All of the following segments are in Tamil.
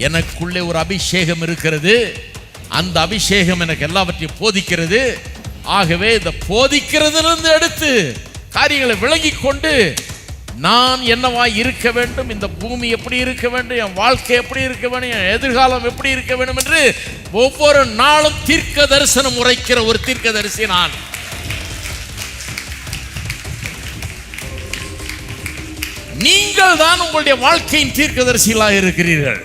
எனக்குள்ளே ஒரு அபிஷேகம் இருக்கிறது. அந்த அபிஷேகம் எனக்கு எல்லாவற்றையும் போதிக்கிறது. ஆகவே இந்த போதிக்கிறதிலிருந்து எடுத்து காரியங்களை விளங்கி கொண்டு நான் என்னவாய் இருக்க வேண்டும், இந்த பூமி எப்படி இருக்க வேண்டும், என் வாழ்க்கை எப்படி இருக்க வேண்டும், என் எதிர்காலம் எப்படி இருக்க வேண்டும் என்று ஒவ்வொரு நாளும் தீர்க்க தரிசனம் உரைக்கிற ஒரு தீர்க்க தரிசி நான். நீங்கள் தான் உங்களுடைய வாழ்க்கையின் தீர்க்கதரிசிகளாக இருக்கிறீர்கள்.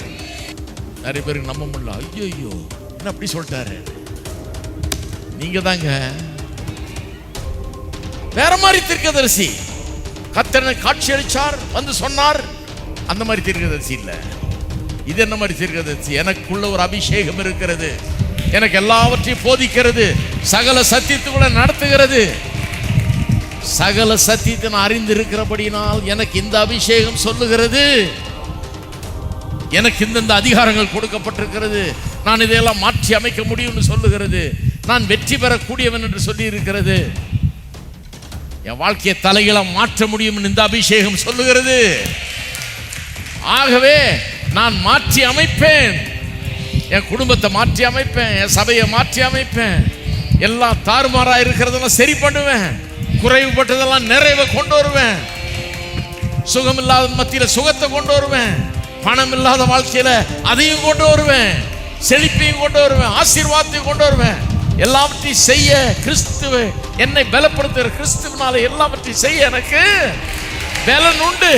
நிறைய பேருக்கு நம்ப முடியல. ஐயோ என்ன அப்படி சொல்லிட்டாரு? நீங்க தாங்க வேற மாதிரி தீர்க்கதரிசி. கர்த்தர் காட்சி அளிச்சார், வந்து சொன்னார், அந்த மாதிரி தீர்க்கதரிசி இல்ல. இது என்ன மாதிரி தீர்க்கதரிசி? எனக்குள்ள ஒரு அபிஷேகம் இருக்கிறது, எனக்கு எல்லாவற்றையும் போதிக்கிறது, சகல சத்தியத்துக்குள்ள நடத்துகிறது. சகல சத்தியத்தை நான் அறிந்திருக்கிறபடினால் எனக்கு இந்த அபிஷேகம் சொல்லுகிறது, எனக்கு இந்த அதிகாரங்கள் கொடுக்கப்பட்டிருக்கிறது, நான் இதையெல்லாம் மாற்றி அமைக்க முடியும்னு சொல்லுகிறது, நான் வெற்றி பெறக்கூடியவன் என்று சொல்லி இருக்கிறது, என் வாழ்க்கையை தலைகீழாக மாற்ற முடியும் இந்த அபிஷேகம் சொல்லுகிறது. ஆகவே நான் மாற்றி அமைப்பேன், என் குடும்பத்தை மாற்றி அமைப்பேன், என் சபையை மாற்றி அமைப்பேன், எல்லாம் தாறுமாறா இருக்கிறதெல்லாம் சரி பண்ணுவேன், குறைவுபட்டதெல்லாம் நிறைவை கொண்டு வருவேன், சுகம் இல்லாத மத்தியில சுகத்தை கொண்டு வருவேன், பணம் இல்லாத வாழ்க்கையில அதையும் கொண்டு வருவேன், செழிப்பையும் கொண்டு வருவேன், ஆசீர்வாதத்தையும் கொண்டு வருவேன். எல்லாவற்றையும் செய்ய கிறிஸ்துவ என்னை பலப்படுத்துகிற கிறிஸ்துவனால எல்லாவற்றையும் செய்ய எனக்கு பலன் உண்டு.